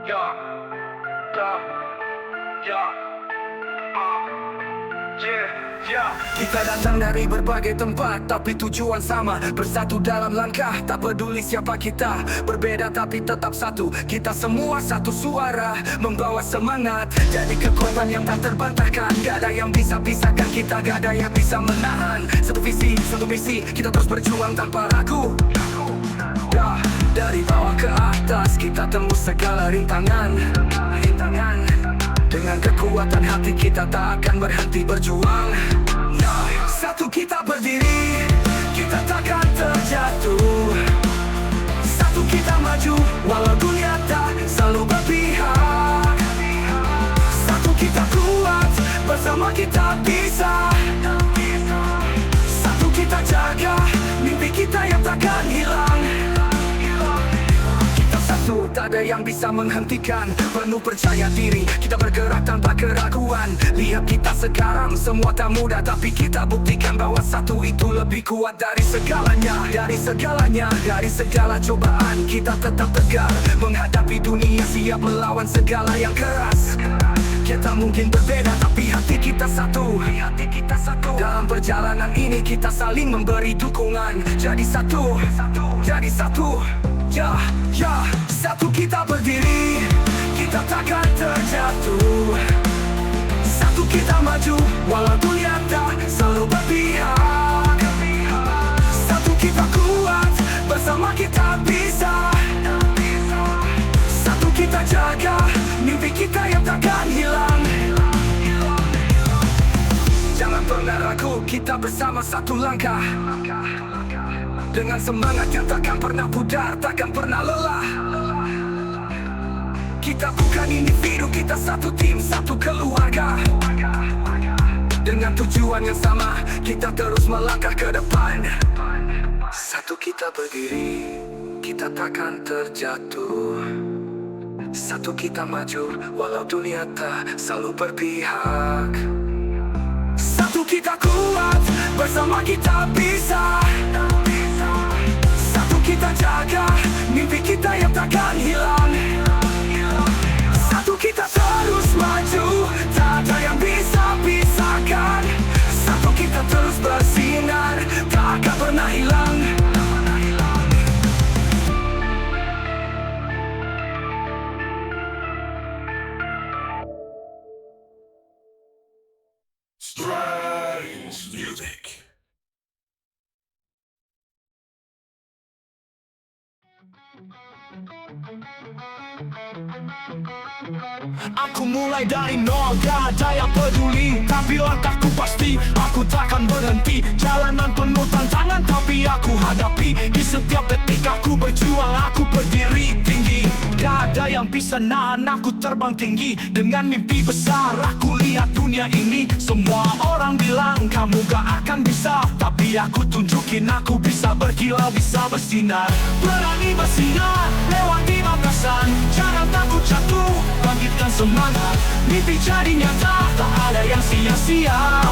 Ya, ya, ya, yeah, yeah. Kita datang dari berbagai tempat, tapi tujuan sama. Bersatu dalam langkah, tak peduli siapa kita. Berbeda tapi tetap satu. Kita semua satu suara, membawa semangat. Jadi kekuatan yang tak terbantahkan. Gak ada yang bisa pisahkan kita, gak ada yang bisa menahan. Satu visi, satu misi, kita terus berjuang tanpa ragu. Dari bawah ke atas, kita tembus segala rintangan. Dengan kekuatan hati kita tak akan berhenti berjuang. Satu kita berdiri, kita takkan terjatuh. Satu kita maju, walau dunia tak selalu berpihak. Satu kita kuat, bersama kita bisa. Satu kita jaga, mimpi kita yang takkan hilang. Satu, tak ada yang bisa menghentikan. Penuh percaya diri, kita bergerak tanpa keraguan. Lihat kita sekarang, semua tak mudah, tapi kita buktikan bahwa satu itu lebih kuat dari segalanya. Dari segalanya, dari segala cobaan, kita tetap tegar menghadapi dunia, siap melawan segala yang keras. Kita mungkin berbeda, tapi hati kita satu. Dalam perjalanan ini kita saling memberi dukungan. Jadi satu, jadi satu. Ya, ya, satu kita berdiri, kita takkan terjatuh. Satu kita maju, walau dunia tak selalu berpihak. Satu kita kuat, bersama kita bisa. Satu kita jaga, mimpi kita yang takkan hilang. Jangan pernah ragu, kita bersama satu langkah. Dengan semangat yang takkan pernah pudar, takkan pernah lelah. Kita bukan individu, kita satu tim, satu keluarga. Dengan tujuan yang sama, kita terus melangkah ke depan. Satu kita berdiri, kita takkan terjatuh. Satu kita maju, walau dunia tak selalu berpihak. Satu kita kuat, bersama kita bisa. Kita jaga, mimpi kita yang takkan hilang. Satu kita terus maju, tak ada yang bisa pisahkan. Satu kita terus bersinar, tak akan pernah hilang. Strange music. Aku mulai dari nol, gak ada yang peduli. Tapi langkahku pasti, aku takkan berhenti. Jalanan penuh tantangan, tapi aku hadapi. Di setiap detik aku berjuang, aku berdiri tinggi. Gak ada yang bisa nahan aku terbang tinggi. Dengan mimpi besar, aku lihat dunia ini. Semua orang bilang, kamu gak akan bisa. Tapi aku tunjukin, aku bisa berkilau, bisa bersinar. Berani bersinar, lewati batasan. Jangan takut jatuh, bangkitkan semangat. Mimpi jadi nyata, tak ada yang sia-sia.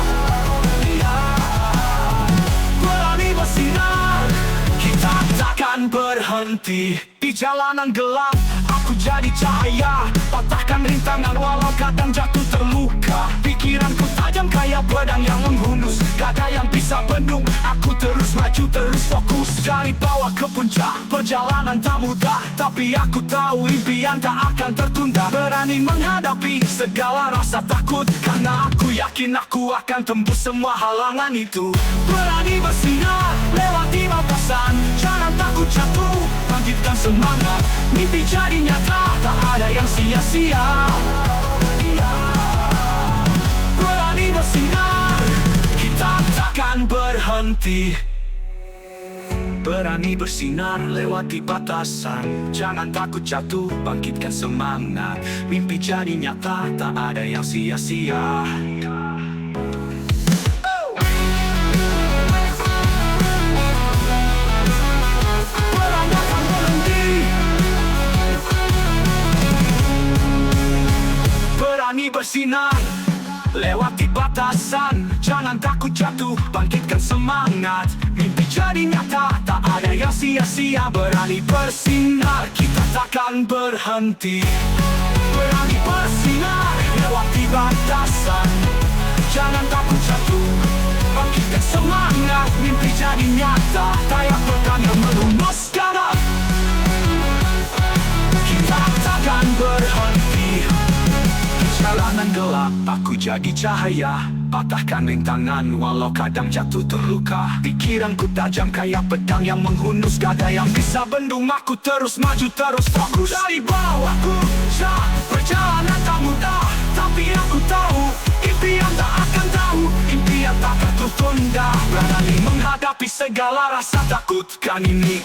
Berani bersinar, kita takkan berhenti. Di jalanan gelap, aku jadi cahaya. Patahkan rintangan walau kadang jatuh terluka. Pikiranku tajam kayak pedang yang menghunus. Gak ada yang bisa bendung, aku terus maju, terus fokus. Dari bawah ke puncak, perjalanan tak mudah. Tapi aku tahu impian tak akan tertunda. Berani menghadapi segala rasa takut, karena aku yakin aku akan tembus semua halangan itu. Berani bersinar, lewati batasan. Jangan takut jatuh, bangkitkan semangat. Mimpi jadi nyata, tak ada yang sia-sia. Berani bersinar, kita takkan berhenti. Berani bersinar, lewati batasan. Jangan takut jatuh, bangkitkan semangat. Mimpi jadi nyata, tak ada yang sia-sia. Berani bersinar, lewati batasan. Jangan takut jatuh, bangkitkan semangat. Mimpi jadi nyata, tak ada yang sia-sia. Berani bersinar, kita takkan berhenti. Berani bersinar, lewati batasan. Jangan takut jatuh, bangkitkan semangat. Mimpi jadi nyata, tayak bertanya merumuskan. Kita takkan berhenti. Jalanan gelap, aku jadi cahaya. Patahkan rintangan walau kadang jatuh terluka. Pikiranku tajam kayak pedang yang menghunus. Gak ada yang bisa bendung aku, terus maju, terus fokus. Dari bawahku, perjalanan tak mudah. Tapi aku tahu, impian tak akan tahu. Impian tak akan tertunda. Berani menghadapi segala rasa takut kan ini.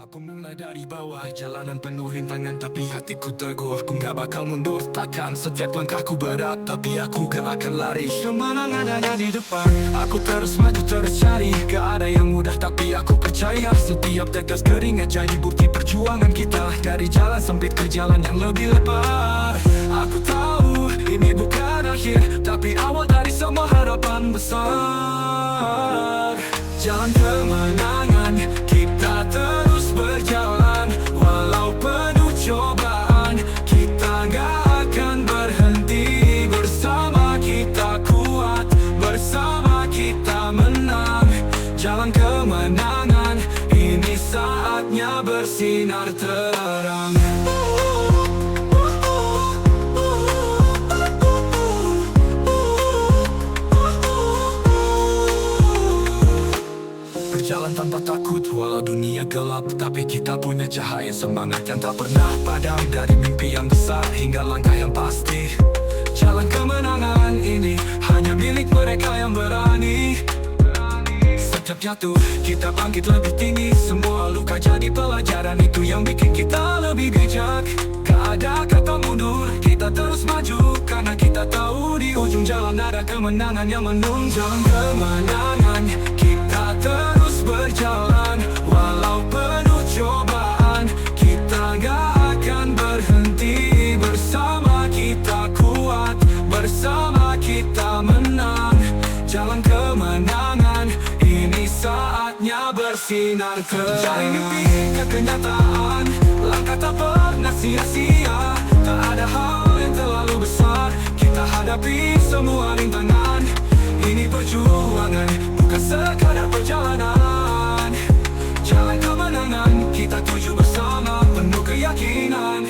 Aku mulai dari bawah, jalanan penuh rintangan. Tapi hatiku teguh, aku gak bakal mundur. Takkan setiap langkahku berat, tapi aku gak akan lari. Kemenangan ada di depan, aku terus maju, terus cari. Gak ada yang mudah, tapi aku percaya. Setiap tetes keringat jadi bukti perjuangan kita. Dari jalan sempit ke jalan yang lebih lebar. Aku tahu, ini bukan akhir, tapi awal dari semua harapan besar. Jalan kemenangan, kita terus berjalan. Walau penuh cobaan, kita gak akan berhenti. Bersama kita kuat, bersama kita menang. Jalan kemenangan, ini saatnya bersinar terang. Berjalan tanpa takut, walau dunia gelap. Tapi kita punya cahaya semangat yang tak pernah padam. Dari mimpi yang besar hingga langkah yang pasti. Jalan kemenangan ini hanya milik mereka yang berani. Setiap jatuh, kita bangkit lebih tinggi. Semua luka jadi pelajaran, itu yang bikin kita lebih bijak. Gak ada kata mundur, kita terus maju. Karena kita tahu di ujung jalan ada kemenangan yang menunggu. Jalan kemenangan, kita terus berjalan. Walau penuh cobaan, kita gak akan berhenti. Bersama kita kuat, bersama kita menang. Jalan kemenangan, ini saatnya bersinar terang. Dari mimpi ke kenyataan, langkah tak pernah sia-sia. Tak ada hal yang terlalu besar, kita hadapi semua rintangan. Ini perjuangan, bukan sekadar perjalanan. Jalan kemenangan, kita tuju bersama penuh keyakinan.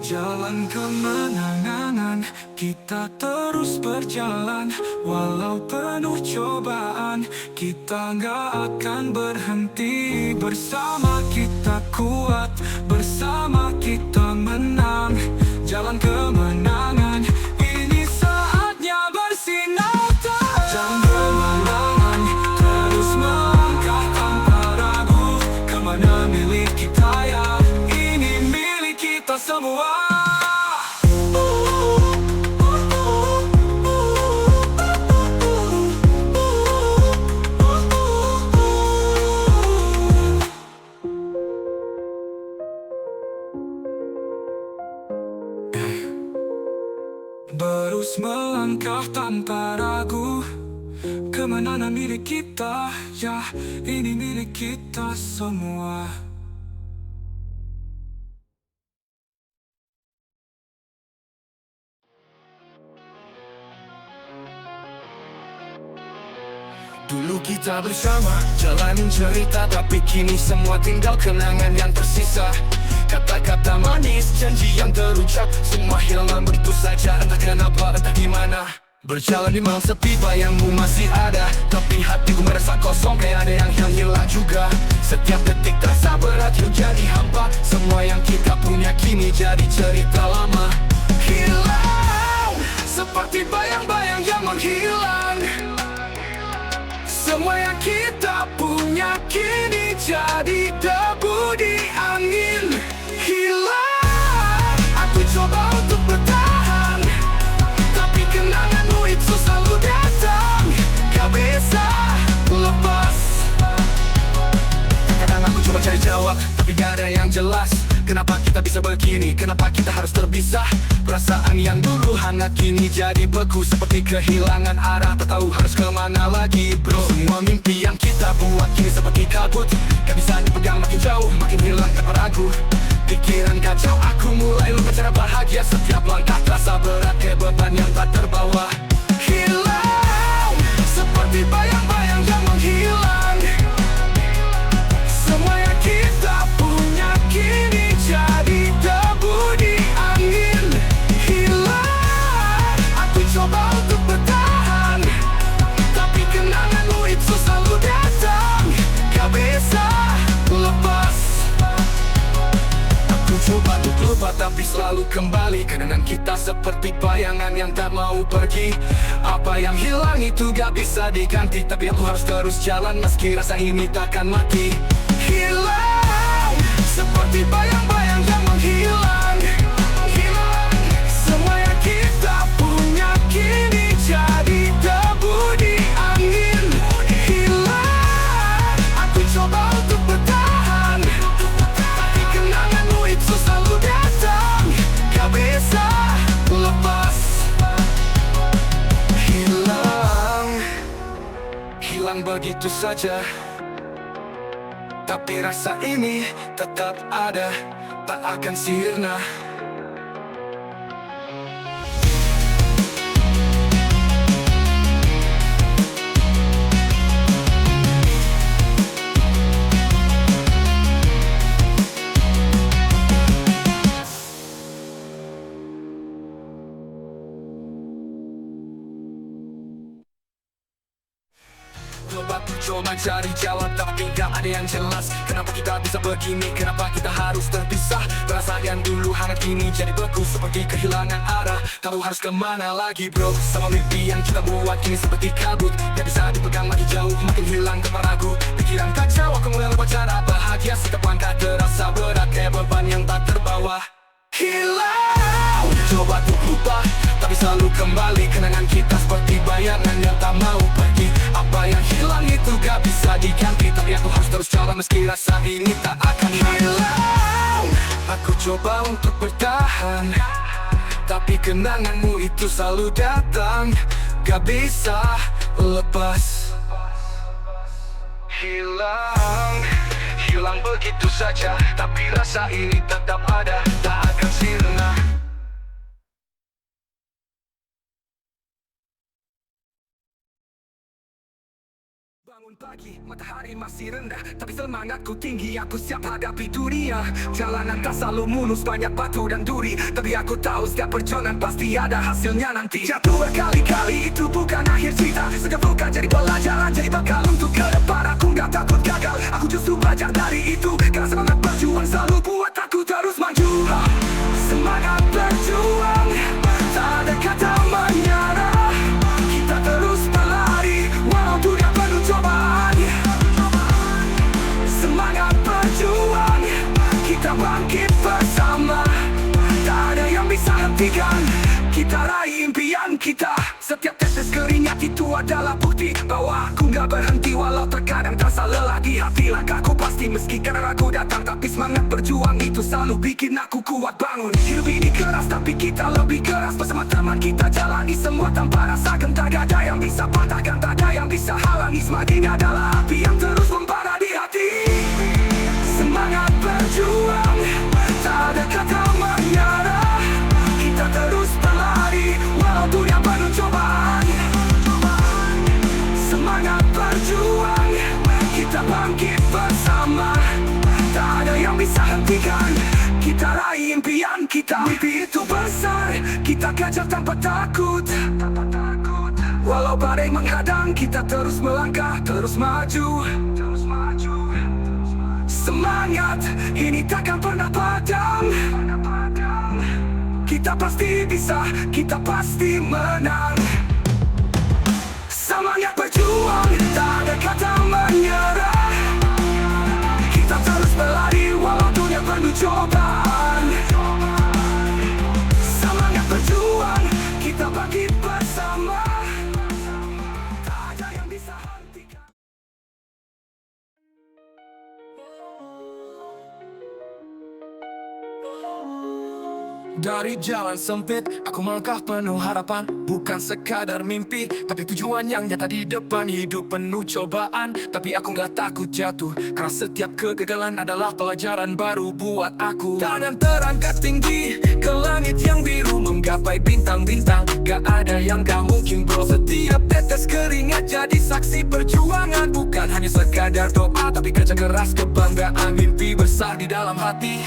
Jalan kemenangan, kita terus berjalan. Walau penuh cobaan, kita gak akan berhenti. Bersama kita kuat, bersama kita menang. Jalan kemenangan, ini saatnya bersinar terang. Jalan kemenangan, terus melangkah tanpa ragu. Kemana milik kita ya, ini milik kita semua. Terus melangkah tanpa ragu. Kemenangan milik kita, ya ini milik kita semua. Dulu kita bersama, jalanin cerita. Tapi kini semua tinggal kenangan yang tersisa. Kata-kata manis, janji yang terucap, semua hilang begitu saja. Entah kenapa, entah gimana. Berjalan di malam sepi, bayangmu masih ada. Tapi hatiku merasa kosong, kayak ada yang hilang juga. Setiap detik terasa berat, hidup jadi hampa. Semua yang kita punya kini jadi cerita lama. Hilang, seperti bayang-bayang yang menghilang. Semua yang kita punya kini jadi debu di angin. Hilang, aku coba untuk bertahan, tapi kenanganmu itu selalu datang. Gak bisa lepas. yang jelas. Kenapa kita bisa begini, kenapa kita harus terpisah. Perasaan yang dulu hangat kini jadi beku, seperti kehilangan arah, tak tahu harus kemana lagi bro. Semua mimpi yang kita buat kini seperti kabut, gak bisa dipegang, makin jauh, makin hilang tanpa ragu. Pikiran kacau, aku mulai lupa cara bahagia. Setiap langkah terasa berat, kayak beban yang tak terbawa. Hilang, seperti bayang-bayang yang menghilang. Semua yang kita punya kini jadi debu di angin. Hilang, aku coba untuk bertahan, tapi kenanganmu itu selalu datang, gak bisa lepas. Aku coba untuk lupa tapi selalu kembali. Kenangan kita seperti bayangan yang tak mau pergi. Apa yang hilang itu gak bisa diganti, tapi aku harus terus jalan meski rasa ini takkan mati. Hilang, seperti bayang-bayang yang menghilang. Hilang, semua yang kita punya kini jadi debu di angin. Hilang, aku coba untuk bertahan, tapi kenanganmu itu selalu datang, gak bisa lepas. Hilang, hilang begitu saja, tapi rasa ini tetap ada, tak akan sirna. Coba cari jalan tapi gak ada yang jelas. Kenapa kita bisa begini, kenapa kita harus terpisah. Perasaan yang dulu hangat kini jadi beku, seperti kehilangan arah, tahu harus kemana lagi bro. Sama mimpi yang kita buat kini seperti kabut, gak bisa dipegang, makin jauh, makin hilang tanpa ragu. Pikiran kacau, aku mulai lupa cara bahagia. Setiap langkah terasa berat, kayak beban yang tak terbawa. Hilang, coba untuk lupa tapi selalu kembali. Kenangan kita seperti bayangan yang tak mau pergi. Apa yang hilang itu gak bisa diganti, tapi aku harus terus jalan meski rasa ini tak akan hilang. Aku coba untuk bertahan, tapi kenanganmu itu selalu datang, gak bisa lepas. Hilang, hilang begitu saja, tapi rasa ini tetap ada, tak akan sirna. Bangun pagi, matahari masih rendah, tapi semangatku tinggi, aku siap hadapi dunia. Jalanan tak selalu mulus, banyak batu dan duri, tapi aku tahu setiap perjuangan pasti ada hasilnya nanti. Jatuh berkali-kali itu bukan akhir cerita, setiap luka jadi pelajaran, jadi bekal untuk ke depan. Aku gak takut gagal, aku justru belajar dari itu. Karena semangat berjuang selalu buat aku terus maju. Semangat berjuang, tak ada kata menyerah. Kita terus berlari, walau dunia penuh cobaan. Semangat berjuang, kita bangkit bersama. Tak ada yang bisa hentikan, kita raih impian kita. Setiap tetes keringat itu adalah bukti bahwa aku gak berhenti, walau terkadang terasa lelah di hati. Langkahku pasti meski karena ragu datang, tapi semangat berjuang itu selalu bikin aku kuat bangun. Hidup ini keras tapi kita lebih keras. Bersama teman kita jalani semua tanpa rasa gentar. Tak ada yang bisa patahkan, tak ada yang bisa halangi. Semangat ini adalah api yang terus membara di hati. Semangat berjuang, tak ada kata menyerah. Kita terus berlari, walau dunia penuh cobaan. Semangat berjuang, kita bangkit bersama. Tak ada yang bisa hentikan, kita raih impian kita. Mimpi itu besar, kita kejar tanpa takut. Walau badai menghadang, kita terus melangkah, terus maju. Semangat ini takkan pernah padam. Kita pasti bisa, kita pasti menang. Semangat berjuang, tak ada kata menyerah. Kita terus berlari walau dunia penuh cobaan. Semangat berjuang, kita bangkit bersama. Tak ada yang bisa hentikan. Dari jalan sempit, aku melangkah penuh harapan. Bukan sekadar mimpi, tapi tujuan yang nyata di depan. Hidup penuh cobaan, tapi aku gak takut jatuh. Karena setiap kegagalan adalah pelajaran baru buat aku. Tangan terangkat tinggi, ke langit yang biru, menggapai bintang-bintang. Gak ada yang gak mungkin bro. Setiap tetes keringat jadi saksi perjuangan. Bukan hanya sekadar doa, tapi kerja keras, kebanggaan. Mimpi besar di dalam hati,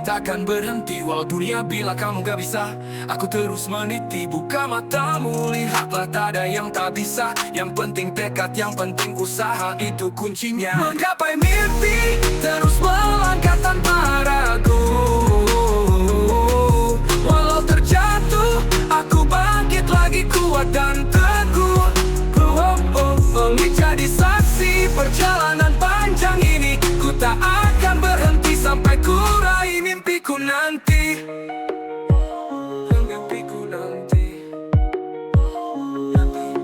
takkan berhenti walau dunia bilang kamu gak bisa. Aku terus meniti, buka matamu, lihatlah tak ada yang tak bisa. Yang penting tekad, yang penting usaha, itu kuncinya. Menggapai mimpi, terus melangkah tanpa ragu. Walau terjatuh, aku bangkit lagi kuat dan teguh. Jadi saksi perjalanan panjang ini, ku tak akan berhenti sampai ku raih mimpiku nanti. Mimpiku nanti.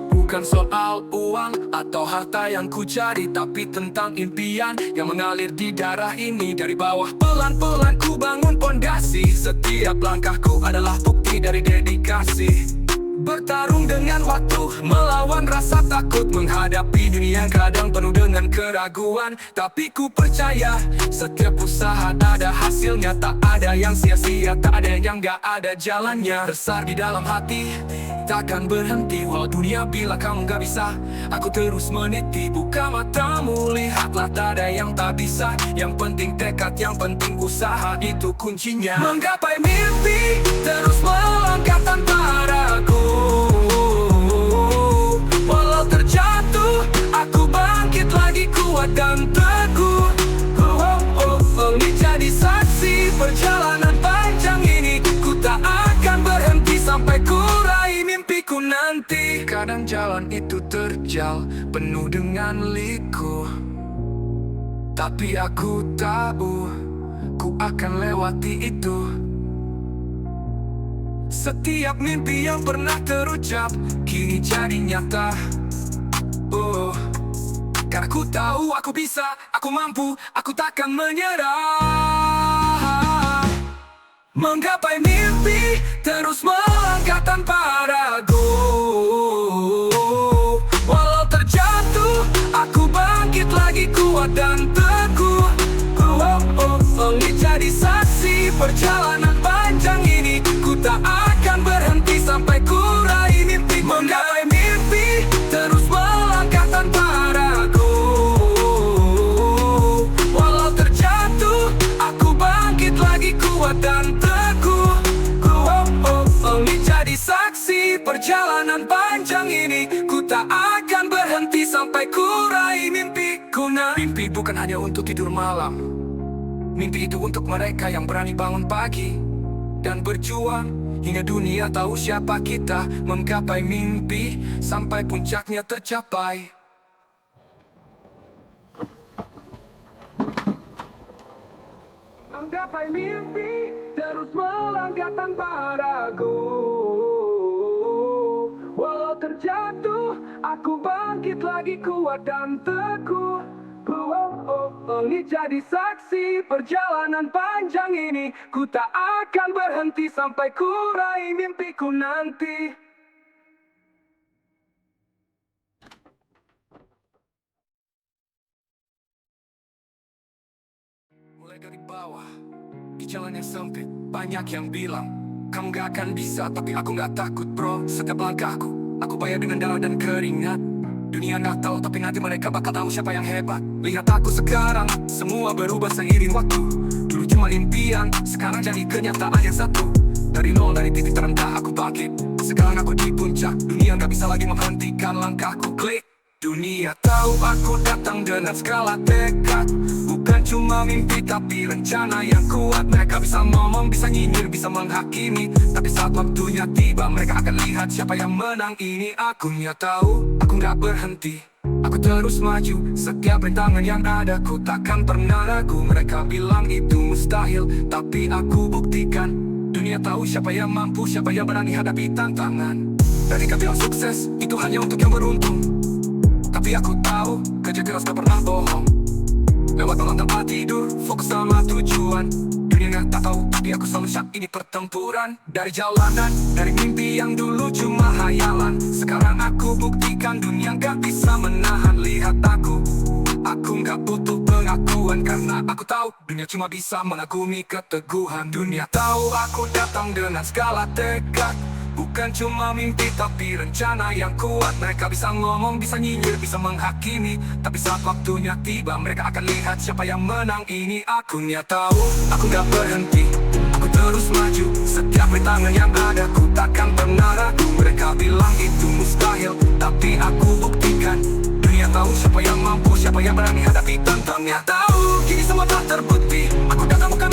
Bukan soal uang atau harta yang ku cari, tapi tentang impian yang mengalir di darah ini. Dari bawah pelan-pelan ku bangun pondasi. Setiap langkahku adalah bukti dari dedikasi. Bertarung dengan waktu, melawan rasa takut, menghadapi dunia yang kadang penuh dengan keraguan. Tapi ku percaya, setiap usaha ada hasilnya. Tak ada yang sia-sia, tak ada yang gak ada jalannya. Besar di dalam hati, takkan berhenti walau dunia bilang kamu gak bisa. Aku terus meniti, buka matamu, lihatlah tak ada yang tak bisa. Yang penting tekad, yang penting usaha, itu kuncinya. Menggapai mimpi, terus melangkah tanpa ragu. Walau terjatuh, aku bangkit lagi kuat dan teguh. Ini jadi saksi perjalanan panjang ini, ku tak akan berhenti sampai ku raih mimpiku nanti. Kadang jalan itu terjal, penuh dengan liku, tapi aku tahu, ku akan lewati itu. Setiap mimpi yang pernah terucap, kini jadi nyata. Karena ku tahu aku bisa, aku mampu, aku takkan menyerah. Menggapai mimpi, terus melangkah tanpa ragu. Walau terjatuh, aku bangkit lagi kuat dan teguh. Ini jadi saksi perjalanan panjang ini, ku tak akan berhenti sampai ku raih mimpi. Menggapai mimpi, terus melangkah tanpa ragu. Walau terjatuh, aku bangkit lagi kuat dan teguh. Ini jadi saksi perjalanan panjang ini, ku tak akan berhenti sampai ku raih mimpiku. Mimpi bukan hanya untuk tidur malam, mimpi itu untuk mereka yang berani bangun pagi dan berjuang hingga dunia tahu siapa kita. Menggapai mimpi sampai puncaknya tercapai. Menggapai mimpi, terus melangkah tanpa ragu. Walau terjatuh, aku bangkit lagi kuat dan teguh. Ini jadi saksi perjalanan panjang ini, ku tak akan berhenti sampai ku raih mimpiku nanti. Mulai dari bawah, di jalan yang sempit, banyak yang bilang kamu gak akan bisa, tapi aku gak takut bro. Setiap langkahku, aku bayar dengan darah dan keringat. Dunia gak tahu, tapi nanti mereka bakal tahu siapa yang hebat. Lihat aku sekarang, semua berubah seiring waktu. Dulu cuma impian, sekarang jadi kenyataan yang satu. Dari nol, dari titik terendah aku bangkit. Sekarang aku di puncak, dunia gak bisa lagi menghentikan langkahku. Klik. Dunia tahu aku datang dengan skala tekad. Bukan cuma mimpi tapi rencana yang kuat. Mereka bisa ngomong, bisa nyinyir, bisa menghakimi, tapi saat waktunya tiba mereka akan lihat siapa yang menang. Ini aku tahu, aku gak berhenti, aku terus maju. Setiap rintangan yang ada ku takkan pernah ragu. Mereka bilang itu mustahil, tapi aku buktikan. Dunia tahu siapa yang mampu, siapa yang berani hadapi tantangan. Mereka bilang sukses itu hanya untuk yang beruntung, tapi aku tahu, kerja keras gak pernah bohong. Lewat malam tanpa tidur, fokus sama tujuan. Dunia Dunia tak tahu, tapi aku selalu siap. Ini pertempuran dari jalanan, dari mimpi yang dulu cuma hayalan. Sekarang aku buktikan dunia gak bisa menahan. Lihat aku gak butuh pengakuan, karena aku tahu dunia cuma bisa mengagumi keteguhan. Dunia tahu aku datang dengan segala tekad, bukan cuma mimpi tapi rencana yang kuat. Mereka bisa ngomong, bisa nyinyir, bisa menghakimi, tapi saat waktunya tiba mereka akan lihat siapa yang menang. Ini akunya tahu, aku gak berhenti, aku terus maju. Setiap rintangan yang ada ku takkan pernah ragu. Mereka bilang itu mustahil, tapi aku buktikan. Dunia tahu siapa yang mampu, siapa yang berani hadapi tantangannya. Tahu kini semua telah terbukti, aku datang bukan